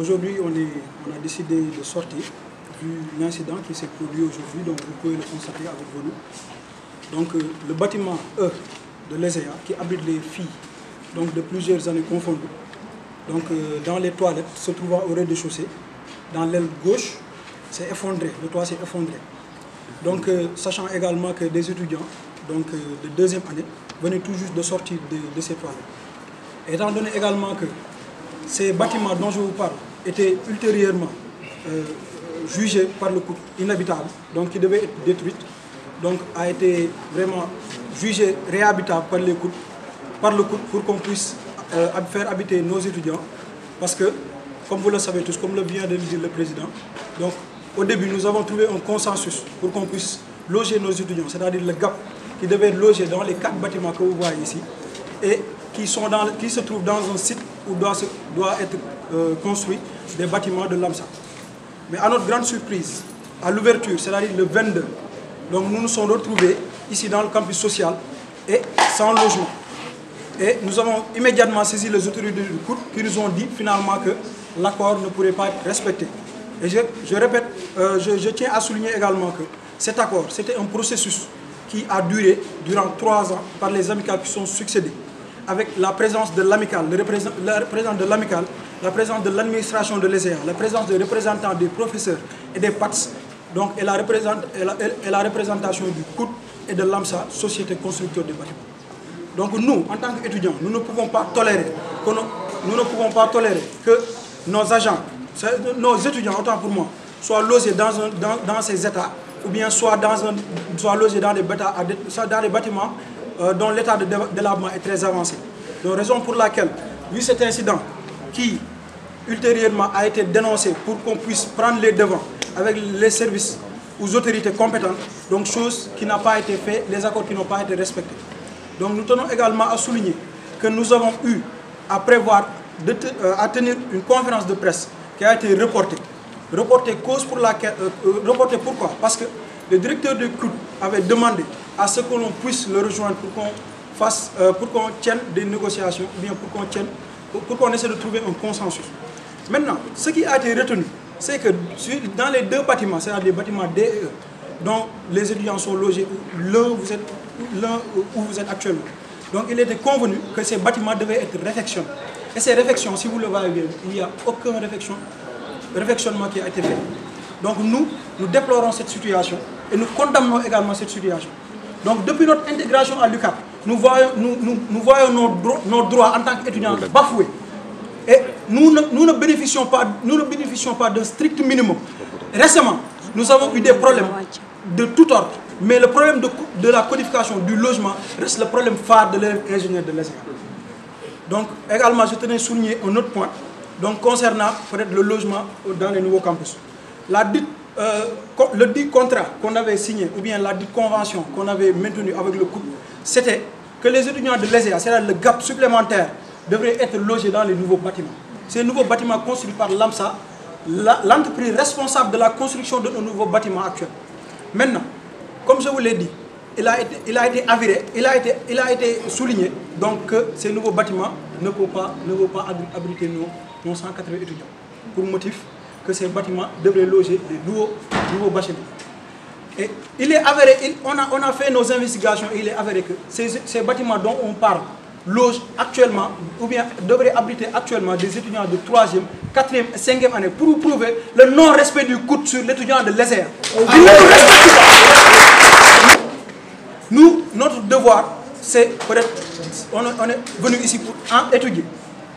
aujourd'hui, on a décidé de sortir vu l'incident qui s'est produit aujourd'hui, donc vous pouvez le constater avec vos yeux. Donc le bâtiment E de l'ESEA qui abrite les filles donc, de plusieurs années confondues, donc dans les toilettes se trouvant au rez-de-chaussée, dans l'aile gauche, c'est effondré, le toit s'est effondré. Donc sachant également que des étudiants donc, de deuxième année venaient tout juste de sortir de ces toilettes. Étant donné également que ces bâtiments dont je vous parle étaient ultérieurement jugés par le COUD inhabitable, donc qui devaient être détruits, donc a été vraiment jugé réhabitable par le COUD pour qu'on puisse faire habiter nos étudiants. Parce que, comme vous le savez tous, comme le vient de le dire le président, donc au début nous avons trouvé un consensus pour qu'on puisse loger nos étudiants, c'est-à-dire le GAP qui devait être logé dans les 4 bâtiments que vous voyez ici et qui se trouvent dans un site où doit être construit des bâtiments de l'AMSA. Mais à notre grande surprise, à l'ouverture, c'est-à-dire le 22, donc nous nous sommes retrouvés ici dans le campus social et sans logement. Et nous avons immédiatement saisi les autorités du COUD qui nous ont dit finalement que l'accord ne pourrait pas être respecté. Et je répète, je tiens à souligner également que cet accord, c'était un processus qui a duré durant 3 ans par les amicales qui sont succédées, avec la présence de l'amicale, la présence de l'amicale, la présence de l'administration de l'ESEA, la présence des représentants des professeurs et des PATS, donc, et la représentation du COUD et de l'AMSA, Société Constructeur des Bâtiments. Donc nous, en tant qu'étudiants, nous ne pouvons pas tolérer que nos agents, nos étudiants, autant pour moi, soient logés dans ces états, ou bien soient logés dans des bâtiments dont l'état de délabrement est très avancé. Donc raison pour laquelle, vu cet incident qui ultérieurement a été dénoncé pour qu'on puisse prendre les devants avec les services aux autorités compétentes, donc chose qui n'a pas été faite, les accords qui n'ont pas été respectés. Donc nous tenons également à souligner que nous avons eu à prévoir à tenir une conférence de presse qui a été reportée. Reportée pourquoi? Parce que le directeur du COUD avait demandé à ce que l'on puisse le rejoindre pour qu'on tienne des négociations, ou bien pour qu'on essaie de trouver un consensus. Maintenant, ce qui a été retenu, c'est que dans les 2 bâtiments, c'est-à-dire les bâtiments D et E, dont les étudiants sont logés, l'un où vous êtes actuellement. Donc il était convenu que ces bâtiments devaient être réfectionnés. Et ces réfections, si vous le voyez bien, il n'y a aucun réfectionnement qui a été fait. Donc nous déplorons cette situation et nous condamnons également cette situation. Donc depuis notre intégration à l'UCAP, nous voyons nos droits en tant qu'étudiants bafoués. Et nous ne bénéficions pas d'un strict minimum. Récemment, nous avons eu des problèmes de tout ordre. Mais le problème de la codification du logement reste le problème phare de l'ingénieur de l'ESEA. Donc également, je tenais à souligner un autre point donc, concernant peut-être le logement dans les nouveaux campus. Le dit contrat qu'on avait signé, ou bien la dite convention qu'on avait maintenue avec le COUD, c'était que les étudiants de l'ESEA, c'est-à-dire le GAP supplémentaire, devraient être logés dans les nouveaux bâtiments. Ces nouveaux bâtiments construits par l'AMSA, l'entreprise responsable de la construction de nos nouveaux bâtiments actuels. Maintenant, comme je vous l'ai dit, il a été avéré, il a été souligné donc, que ces nouveaux bâtiments ne peuvent pas abriter nos 180 étudiants. Pour motif que ces bâtiments devraient loger des nouveaux bacheliers. Et il est avéré, on a fait nos investigations et il est avéré que ces bâtiments dont on parle logent actuellement, ou bien devraient abriter actuellement des étudiants de 3e, 4e et 5e année pour vous prouver le non-respect du COUD sur l'étudiant de l'ESEA. Nous, notre devoir, c'est peut-être, on est venu ici pour étudier.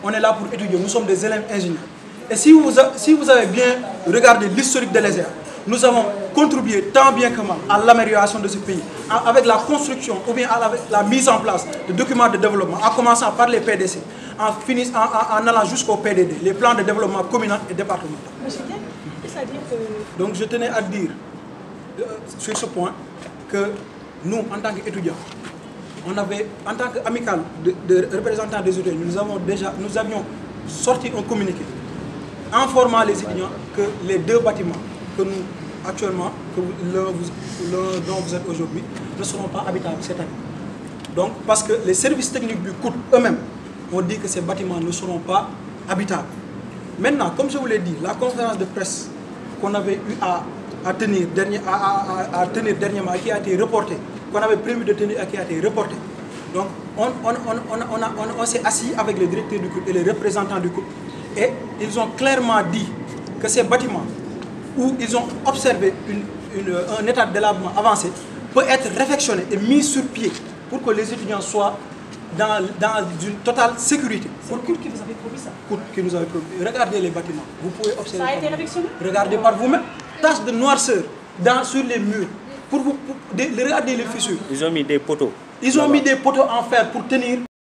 On est là pour étudier, nous sommes des élèves ingénieurs. Et si vous avez bien regardé l'historique de l'ESEA, nous avons contribué tant bien que mal à l'amélioration de ce pays, avec la construction ou bien avec la mise en place de documents de développement, en commençant par les PDC, en allant jusqu'au PDD, les plans de développement communal et départemental. Donc je tenais à dire sur ce point que nous, en tant qu'étudiants, en tant qu'amicale de représentants des étudiants, nous avions sorti un communiqué informant les étudiants que les 2 bâtiments que nous, actuellement, dont vous êtes aujourd'hui, ne seront pas habitables cette année. Donc, parce que les services techniques du COUD eux-mêmes ont dit que ces bâtiments ne seront pas habitables. Maintenant, comme je vous l'ai dit, la conférence de presse qu'on avait eu à tenir dernièrement, qui a été reportée, qu'on avait prévu de tenir et qui a été reportée. Donc, on s'est assis avec les directeurs du couple et les représentants du couple et ils ont clairement dit que ces bâtiments où ils ont observé un état de délabrement avancé peut être réfectionné et mis sur pied pour que les étudiants soient dans une totale sécurité. C'est le couple qui vous avait promis ça? Couple qui nous avait promis. Regardez les bâtiments, vous pouvez observer. Ça a été réfectionné? Regardez par vous-même. Taches de noirceur sur les murs. Regardez les fissures. Ils ont mis des poteaux. Ils ont mis des poteaux en fer pour tenir.